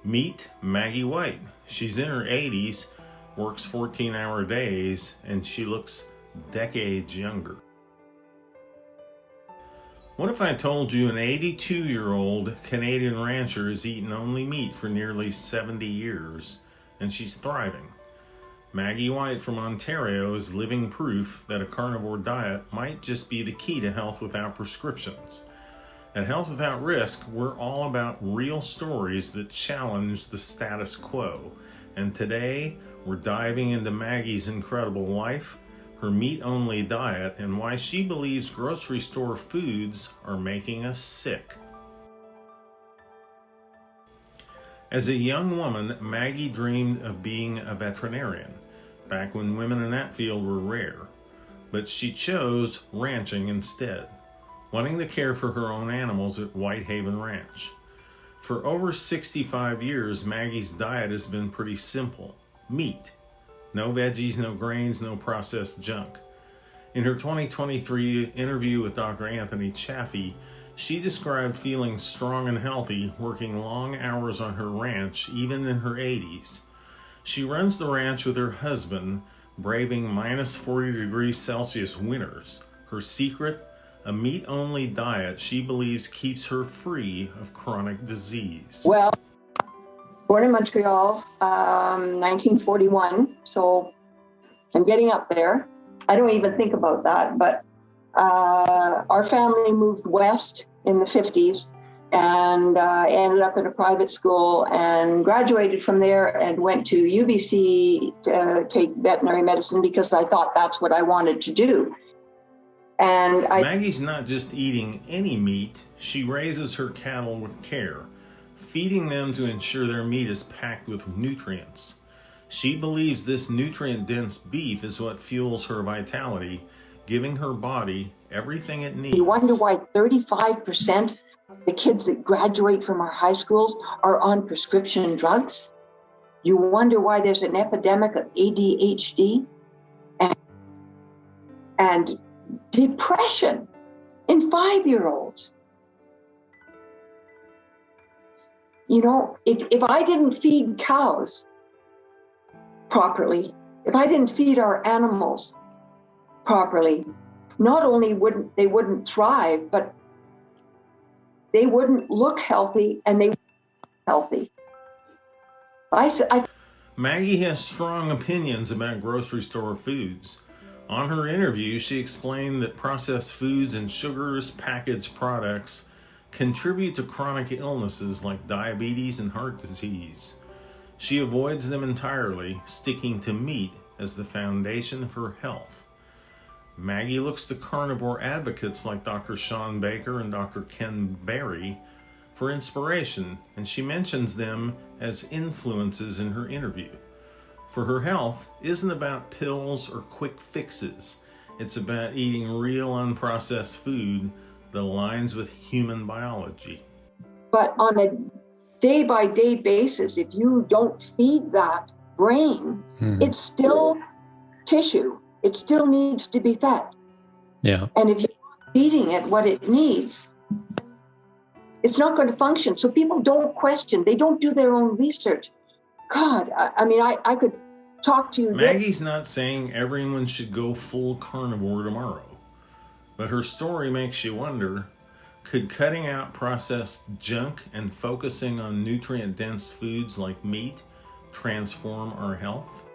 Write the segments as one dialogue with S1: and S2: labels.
S1: Meet Maggie White. She's in her 80s, works 14-hour days, and she looks decades younger. What if I told you an 82-year-old Canadian rancher has eaten only meat for nearly 70 years, and she's thriving? Maggie White from Ontario is living proof that a carnivore diet might just be the key to health without prescriptions. At Health Without Risk, we're all about real stories that challenge the status quo. And today, we're diving into Maggie's incredible life, her meat-only diet, and why she believes grocery store foods are making us sick. As a young woman, Maggie dreamed of being a veterinarian, back when women in that field were rare. But she chose ranching instead, wanting to care for her own animals at Whitehaven Ranch. For over 65 years, Maggie's diet has been pretty simple. Meat. No veggies, no grains, no processed junk. In her 2023 interview with Dr. Anthony Chaffee, she described feeling strong and healthy, working long hours on her ranch, even in her 80s. She runs the ranch with her husband, braving minus 40 degrees Celsius winters. Her secret? A meat-only diet she believes keeps her free of chronic disease.
S2: Well, born in Montreal, 1941, so I'm getting up there. I don't even think about that, but our family moved west in the 50s and ended up at a private school and graduated from there and went to UBC to take veterinary medicine because I thought that's what I wanted to do. And
S1: Maggie's not just eating any meat, she raises her cattle with care, feeding them to ensure their meat is packed with nutrients. She believes this nutrient-dense beef is what fuels her vitality, giving her body everything it needs.
S2: You wonder why 35% of the kids that graduate from our high schools are on prescription drugs? You wonder why there's an epidemic of ADHD and depression in 5-year-olds. You know, if I didn't feed cows properly, if I didn't feed our animals properly, not only wouldn't they thrive, but they wouldn't look healthy and they wouldn't be healthy.
S1: Maggie has strong opinions about grocery store foods. On her interview, she explained that processed foods and sugars, packaged products contribute to chronic illnesses like diabetes and heart disease. She avoids them entirely, sticking to meat as the foundation of her health. Maggie looks to carnivore advocates like Dr. Sean Baker and Dr. Ken Berry for inspiration, and she mentions them as influences in her interview. For her health isn't about pills or quick fixes. It's about eating real unprocessed food that aligns with human biology.
S2: But on a day-by-day basis, if you don't feed that brain, it's still tissue. It still needs to be fed.
S3: Yeah.
S2: And if you're not feeding it what it needs, it's not going to function. So people don't question. They don't do their own research. God, I mean, I could talk to you.
S1: Maggie's not saying everyone should go full carnivore tomorrow, but her story makes you wonder, could cutting out processed junk and focusing on nutrient-dense foods like meat transform our health?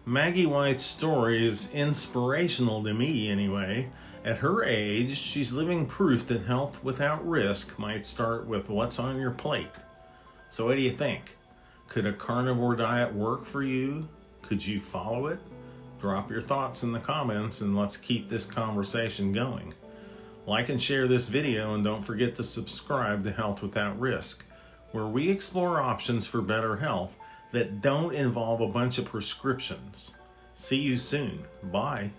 S1: Maggie White's story is inspirational to me anyway. At her age, she's living proof that health without risk might start with what's on your plate. So what do you think? Could a carnivore diet work for you? Could you follow it? Drop your thoughts in the comments and let's keep this conversation going. Like and share this video, and don't forget to subscribe to Health Without Risk, where we explore options for better health that don't involve a bunch of prescriptions. See you soon. Bye.